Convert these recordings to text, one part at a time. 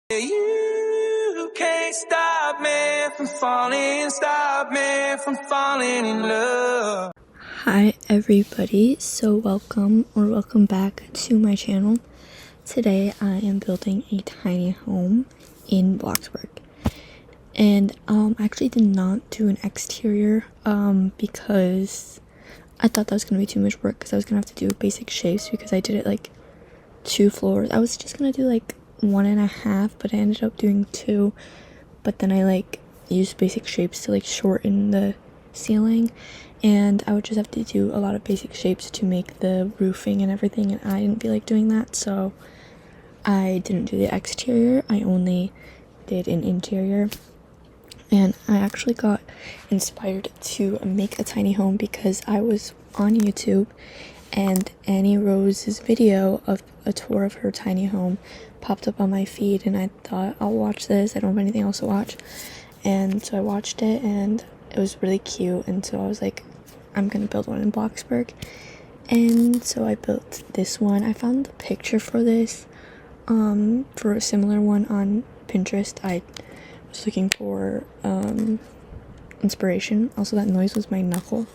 You can't stop me from falling in love. Hi everybody, so welcome back to my channel. Today I am building a tiny home in Bloxburg, and I actually did not do an exterior because I thought that was gonna be too much work, because I was gonna have to do basic shapes because I did it like 2 floors. I was just gonna do like 1.5, but I ended up doing 2, but then I used basic shapes to shorten the ceiling, and I would just have to do a lot of basic shapes to make the roofing and everything, and I didn't feel like doing that, so I didn't do the exterior. I only did an interior. And I actually got inspired to make a tiny home because I was on YouTube and Annie Rose's video of a tour of her tiny home popped up on my feed, and I thought, I'll watch this, I don't have anything else to watch. And so I watched it and it was really cute, and so I was like, I'm gonna build one in Bloxburg. And so I built this one. I found the picture for this for a similar one on Pinterest. I was looking for inspiration. Also, that noise was my knuckle.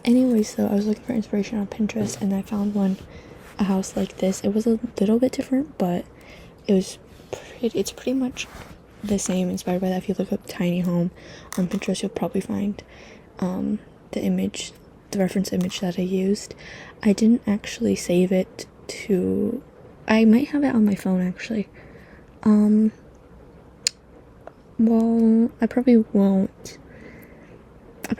Anyway, so I was looking for inspiration on Pinterest and I found a house like this. It was a little bit different, but it's pretty much the same, inspired by that. If you look up tiny home on Pinterest, you'll probably find the reference image that I used. I didn't actually save it to, I might have it on my phone actually. Well, I probably won't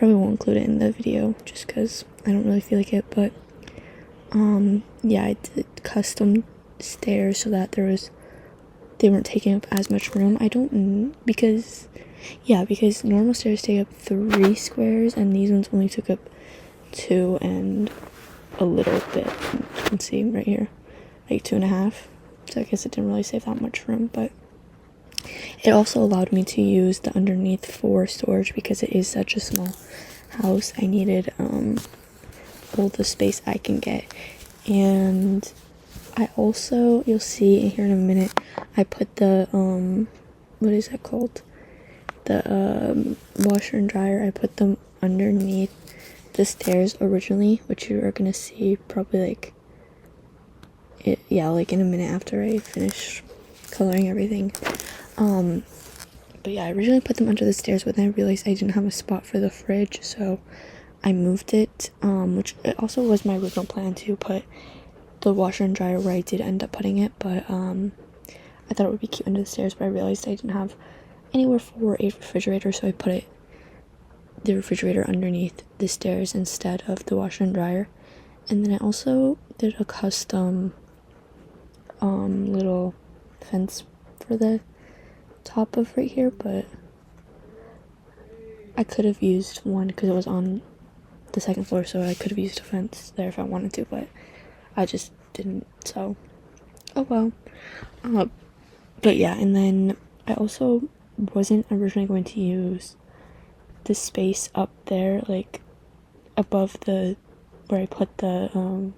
include it in the video just because I don't really feel like it, but yeah, I did custom stairs so that they weren't taking up as much room. Because normal stairs take up 3 squares and these ones only took up 2 and a little bit. You can see right here, like 2.5. So I guess it didn't really save that much room, but it also allowed me to use the underneath for storage because it is such a small house. I needed all the space I can get. And I also, you'll see here in a minute, I put the what is that called, the washer and dryer, I put them underneath the stairs originally, which you are gonna see probably in a minute after I finish coloring everything. But yeah, I originally put them under the stairs, but then I realized I didn't have a spot for the fridge, so I moved it, which it also was my original plan to put the washer and dryer where I did end up putting it, but I thought it would be cute under the stairs, but I realized I didn't have anywhere for a refrigerator, so I put the refrigerator underneath the stairs instead of the washer and dryer. And then I also did a custom little fence for the top of right here, but I could have used one because it was on the 2nd floor, so I could have used a fence there if I wanted to, but I just didn't, so oh well. But yeah, and then I also wasn't originally going to use the space up there, like above where I put the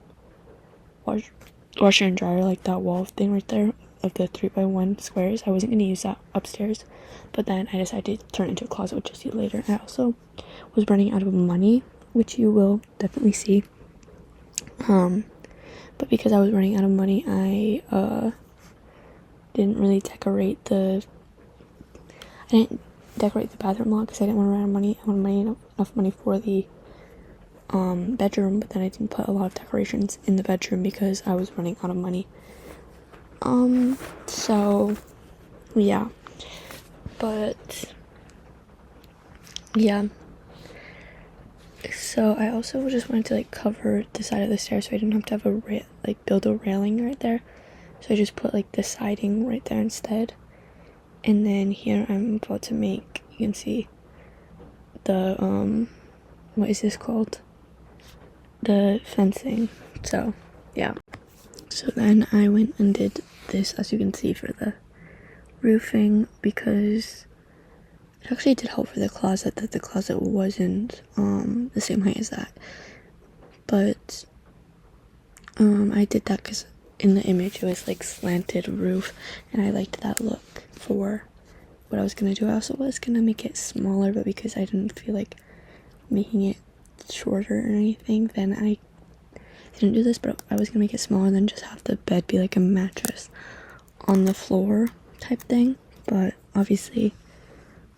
washer and dryer, like that wall thing right there of the 3x1 squares. I wasn't going to use that upstairs, but then I decided to turn it into a closet, which you'll see later. I also was running out of money, which you will definitely see. But because I was running out of money, I didn't really decorate the bathroom lot because I didn't want to run out of money. I wanted enough money for the bedroom, but then I didn't put a lot of decorations in the bedroom because I was running out of money. So yeah, but yeah, so I also just wanted to cover the side of the stairs so I didn't have to have build a railing right there, so I just put the siding right there instead. And then here I'm about to make, you can see the what is this called, the fencing. So yeah, so then I went and did this, as you can see, for the roofing, because it actually did help for the closet that the closet wasn't the same height as that, but I did that because in the image it was like slanted roof, and I liked that look for what I was gonna do. I also was gonna make it smaller, but because I didn't feel like making it shorter or anything, then I didn't do this. But I was gonna make it smaller and then just have the bed be like a mattress on the floor type thing, but obviously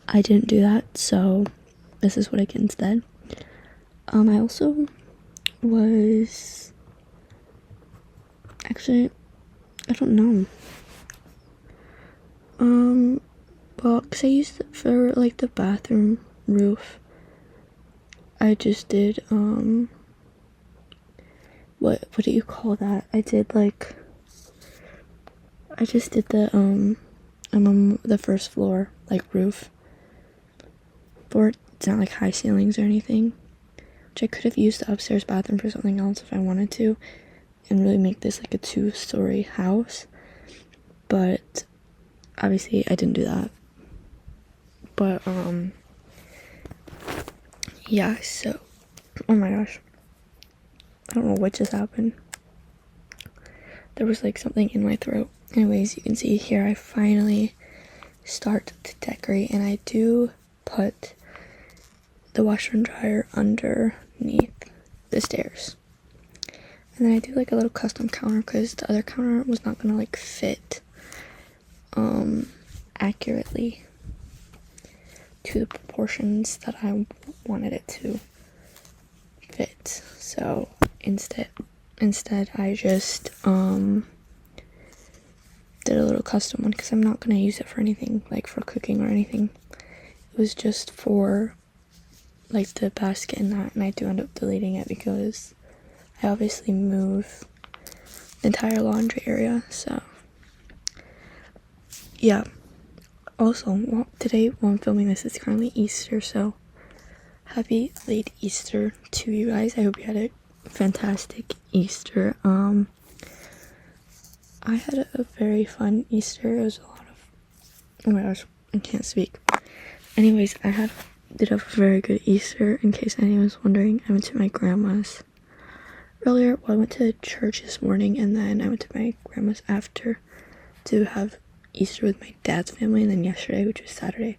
I didn't do that, so this is what I get instead. I also was actually, I don't know, well, because I used it for like the bathroom roof. I just did what do you call that? I just did the the first floor like roof for it. It's not like high ceilings or anything, which I could have used the upstairs bathroom for something else if I wanted to and really make this like a 2-story house, but obviously I didn't do that. But yeah, so oh my gosh, I don't know what just happened. There was like something in my throat. Anyways, you can see here I finally start to decorate, and I do put the washer and dryer underneath the stairs. And then I do like a little custom counter because the other counter was not gonna like fit accurately to the proportions that I wanted it to fit. So instead I just did a little custom one because I'm not gonna use it for anything like for cooking or anything. It was just for like the basket and that, and I do end up deleting it because I obviously move the entire laundry area. So yeah, also today while I'm filming this, it's currently Easter, so happy late Easter to you guys. I hope you had a fantastic Easter. I had a very fun Easter. It was a lot of, oh my gosh, I can't speak. Anyways, did have a very good Easter. In case anyone's wondering, I went to my grandma's earlier. Well, I went to church this morning, and then I went to my grandma's after to have Easter with my dad's family, and then yesterday, which was Saturday,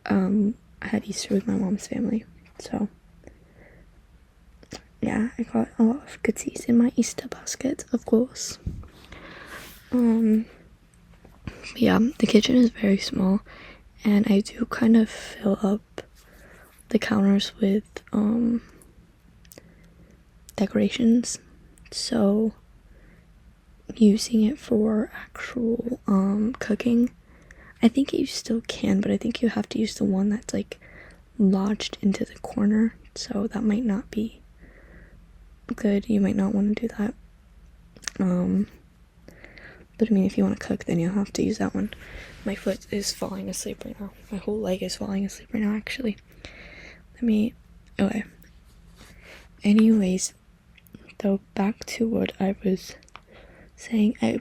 I had Easter with my mom's family. So yeah, I got a lot of goodies in my Easter basket, of course. Yeah, the kitchen is very small, and I do kind of fill up the counters with decorations, so using it for actual cooking, I think you still can, but I think you have to use the one that's like lodged into the corner, so that might not be good. You might not want to do that. But I mean, if you want to cook, then you'll have to use that one. My foot is falling asleep right now. My whole leg is falling asleep right now, actually. Okay. Anyways, though, back to what I was saying. I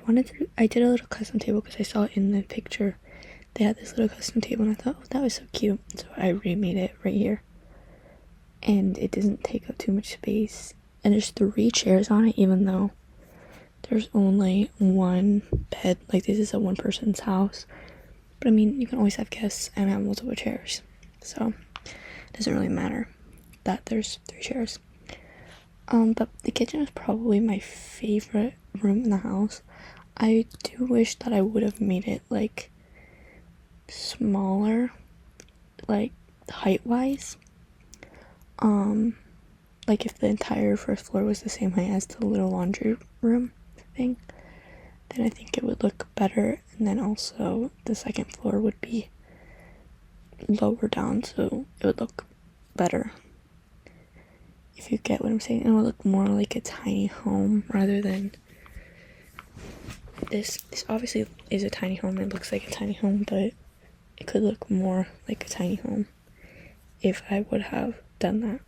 did a little custom table because I saw it in the picture. They had this little custom table, and I thought, oh, that was so cute. So I remade it right here. And it doesn't take up too much space. And there's 3 chairs on it, even though there's only one bed. Like, this is a one-person's house. But I mean, you can always have guests and have multiple chairs. So it doesn't really matter that there's 3 chairs. But the kitchen is probably my favorite room in the house. I do wish that I would have made it like smaller, like height-wise. Like if the entire first floor was the same height as the little laundry room thing, then I think it would look better. And then also the second floor would be lower down, so it would look better. If you get what I'm saying, it would look more like a tiny home rather than this. This obviously is a tiny home. It looks like a tiny home, but it could look more like a tiny home if I would have done that.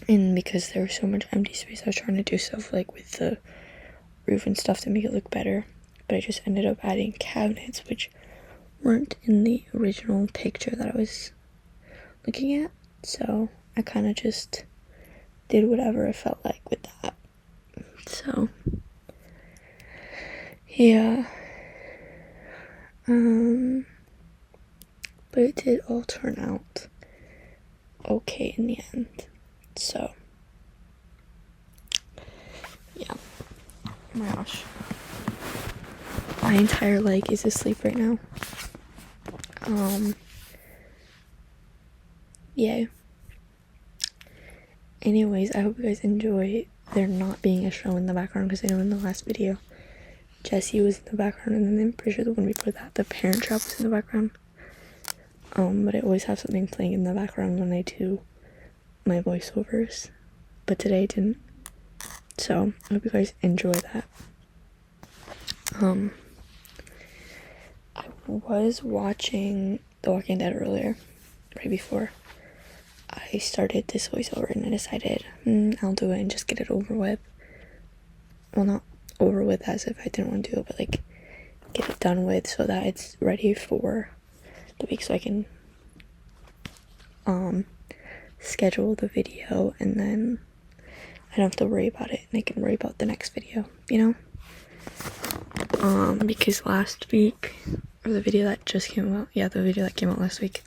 And because there was so much empty space, I was trying to do stuff like with the roof and stuff to make it look better, but I just ended up adding cabinets which weren't in the original picture that I was looking at, so I kind of just did whatever it felt like with that. So yeah, but it did all turn out okay in the end. So yeah, oh my gosh, my entire leg is asleep right now. Yeah. Anyways, I hope you guys enjoy there not being a show in the background, because I know in the last video Jessie was in the background, and then I'm pretty sure the one before that the Parent Trap was in the background. But I always have something playing in the background when I do my voiceovers, but today I didn't. So I hope you guys enjoy that. I was watching The Walking Dead earlier, right before I started this voiceover, and I decided I'll do it and just get it over with. Well, not over with as if I didn't want to do it, but like get it done with so that it's ready for the week, so I can schedule the video, and then I don't have to worry about it, and I can worry about the next video, you know? Because last week, or the video that just came out, the video that came out last week,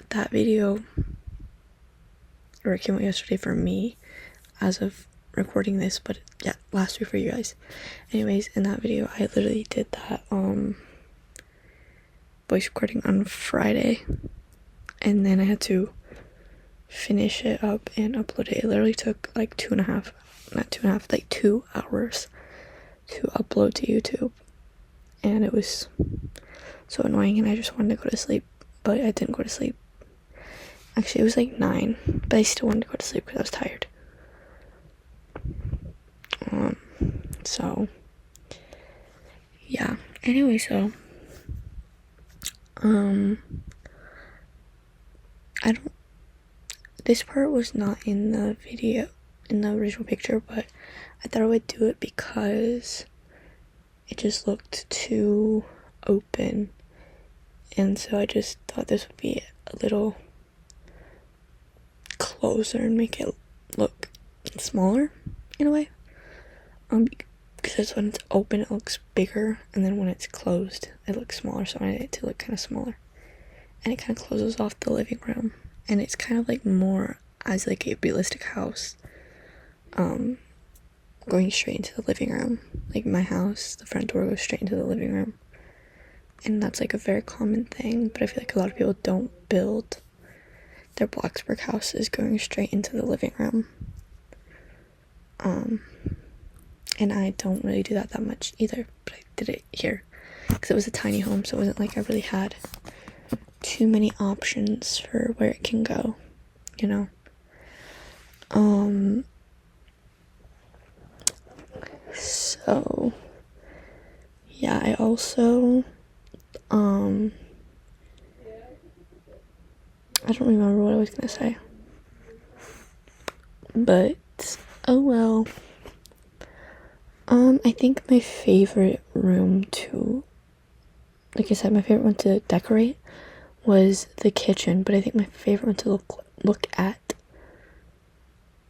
that video, or it came out yesterday for me, as of recording this, but yeah, last week for you guys. Anyways, in that video, I literally did that, voice recording on Friday, and then I had to finish it up and upload it. It literally took like 2 hours to upload to YouTube, and it was so annoying, and I just wanted to go to sleep, but I didn't go to sleep. Actually, it was like 9, but I still wanted to go to sleep because I was tired. So yeah, anyway, so this part was not in the video, in the original picture, but I thought I would do it because it just looked too open, and so I just thought this would be a little closer and make it look smaller in a way, because when it's open it looks bigger, and then when it's closed it looks smaller, so I wanted it to look kind of smaller, and it kind of closes off the living room, and it's kind of like more as like a realistic house, going straight into the living room. Like my house, the front door goes straight into the living room, and that's like a very common thing, but I feel like a lot of people don't build their bloxbug houses going straight into the living room, and I don't really do that much either, but I did it here because it was a tiny home, so it wasn't like I really had too many options for where it can go, you know? So yeah, I also I don't remember what I was gonna say, but oh well. I think my favorite room to, like I said, my favorite one to decorate was the kitchen, but I think my favorite one to look at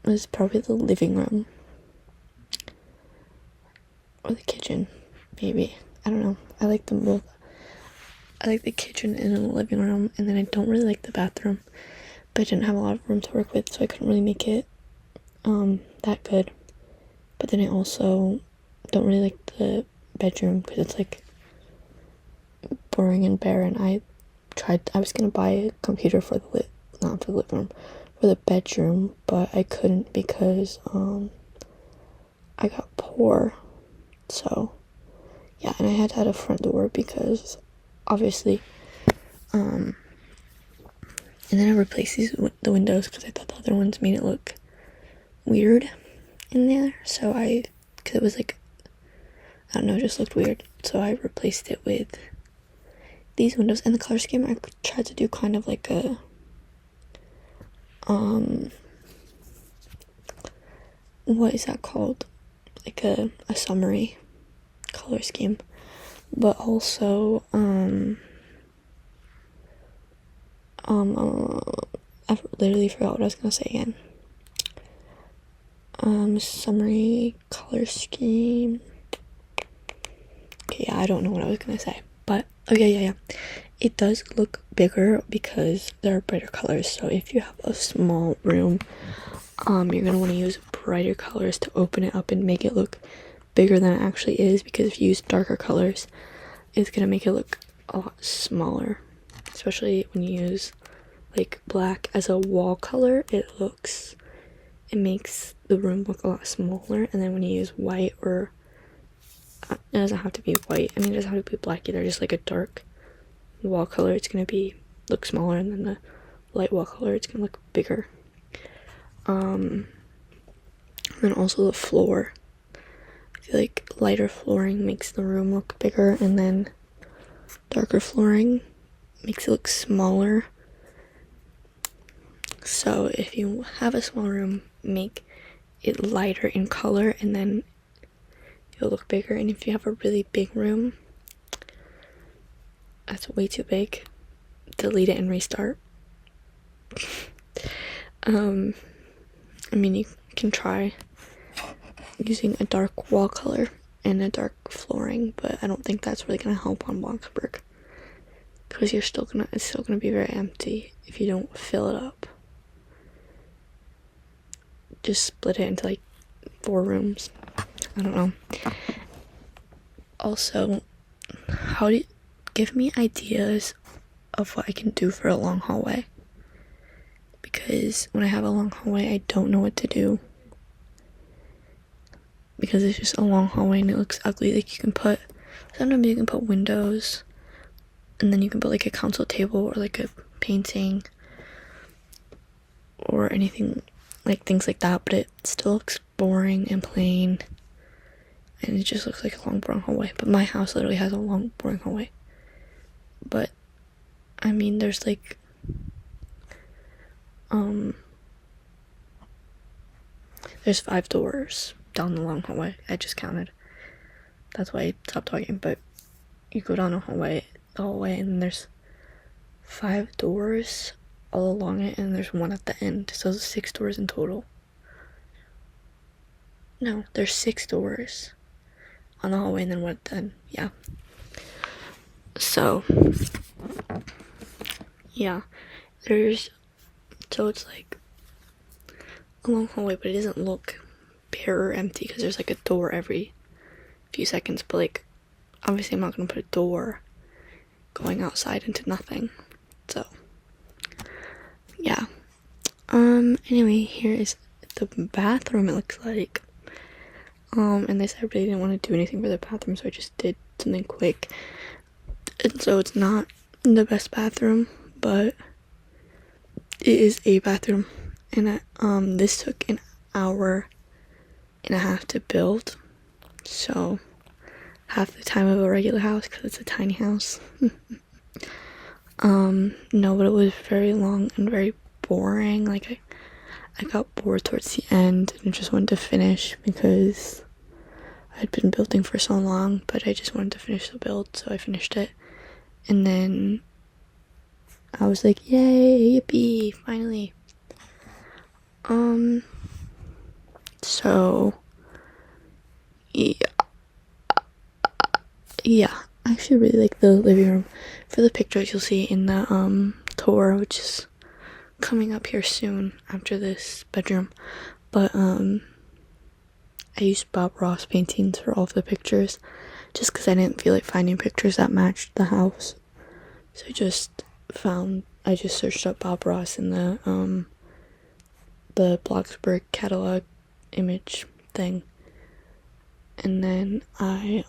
was probably the living room. Or the kitchen, maybe. I don't know. I like them both. I like the kitchen and the living room, and then I don't really like the bathroom, but I didn't have a lot of room to work with, so I couldn't really make it that good. But then I also don't really like the bedroom because it's like boring and bare, and I was gonna buy a computer for the not for the living room, for the bedroom, but I couldn't because I got poor. So yeah, and I had to add a front door because obviously and then I replaced the windows because I thought the other ones made it look weird in there, so because it was like, I don't know, it just looked weird, so I replaced it with these windows. And the color scheme, I tried to do kind of like a what is that called, like a summary color scheme, but also I literally forgot what I was gonna say again. Summary color scheme. Okay, yeah, I don't know what I was gonna say, but oh yeah. It does look bigger because there are brighter colors. So if you have a small room, you're gonna want to use brighter colors to open it up and make it look bigger than it actually is, because if you use darker colors, it's gonna make it look a lot smaller. Especially when you use like black as a wall color, it makes the room look a lot smaller. And then when you use white, or it doesn't have to be white, I mean, it doesn't have to be black either, just like a dark wall color, it's gonna look smaller, and then the light wall color, it's gonna look bigger. And also the floor, I feel like lighter flooring makes the room look bigger, and then darker flooring makes it look smaller. So if you have a small room, make it lighter in color, and then it'll look bigger. And if you have a really big room that's way too big, delete it and restart. I mean, you can try using a dark wall color and a dark flooring, but I don't think that's really gonna help on bloxbug, because it's still gonna be very empty if you don't fill it up. Just split it into like 4 rooms. I don't know. Also, give me ideas of what I can do for a long hallway, because when I have a long hallway, I don't know what to do, because it's just a long hallway and it looks ugly. Like sometimes you can put windows, and then you can put like a console table or like a painting or anything, like things like that, but it still looks boring and plain, and it just looks like a long boring hallway. But my house literally has a long boring hallway. But I mean, there's like there's 5 doors down the long hallway. I just counted. That's why I stopped talking. But you go down the hallway, and there's 5 doors all along it, and there's 1 at the end. So there's 6 doors in total. No, there's 6 doors on the hallway, and then 1 at the end. Yeah. So yeah, so it's like a long hallway, but it doesn't look bare or empty because there's like a door every few seconds. But like, obviously I'm not gonna put a door going outside into nothing. So yeah. Anyway, here is the bathroom, it looks like. And they said I really didn't want to do anything for the bathroom, so I just did something quick. And so it's not the best bathroom, but it is a bathroom. And this took an hour and a half to build, so half the time of a regular house because it's a tiny house. No, but it was very long and very boring. Like I got bored towards the end and just wanted to finish because I'd been building for so long, but I just wanted to finish the build, so I finished it. And then I was like, yay, yippee, finally. So yeah, I actually really like the living room. For the pictures you'll see in the tour, which is coming up here soon after this bedroom, but I used Bob Ross paintings for all of the pictures just because I didn't feel like finding pictures that matched the house. So I just searched up Bob Ross in the bloxbug catalog image thing, and then I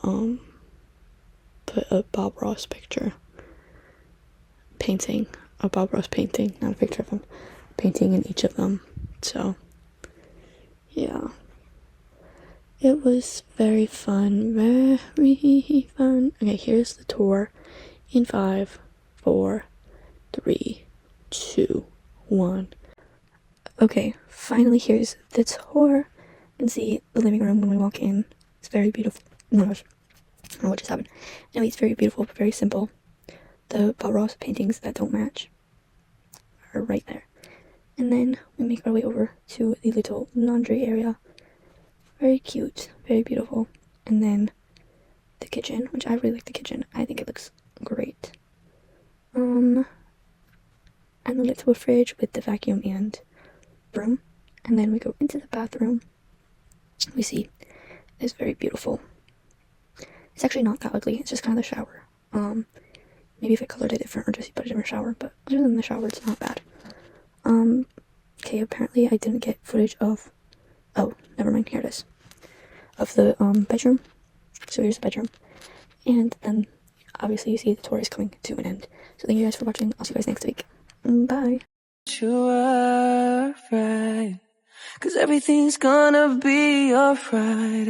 put a Bob Ross painting, not a picture of him, painting in each of them. So yeah, it was very fun. Okay, here's the tour in 5, 4, 3, 2, 1. Okay, finally here's the tour. You can see the living room when we walk in. It's very beautiful. Oh my gosh, I don't know what just happened. Anyway, it's very beautiful but very simple. The Bob Ross paintings that don't match are right there. And then we make our way over to the little laundry area. Very cute, very beautiful. And then the kitchen, which I really like the kitchen. I think it looks great. And the little fridge with the vacuum and broom. And then we go into the bathroom. We see it's very beautiful. It's actually not that ugly. It's just kind of the shower. Maybe if I colored it different or just put a different shower, but other than the shower, it's not bad. Okay, apparently I didn't get footage of, oh, never mind, here it is, of the, bedroom. So here's the bedroom. And then, obviously, you see the tour is coming to an end. So thank you guys for watching. I'll see you guys next week. Bye. You are right, 'cause everything's gonna be alright.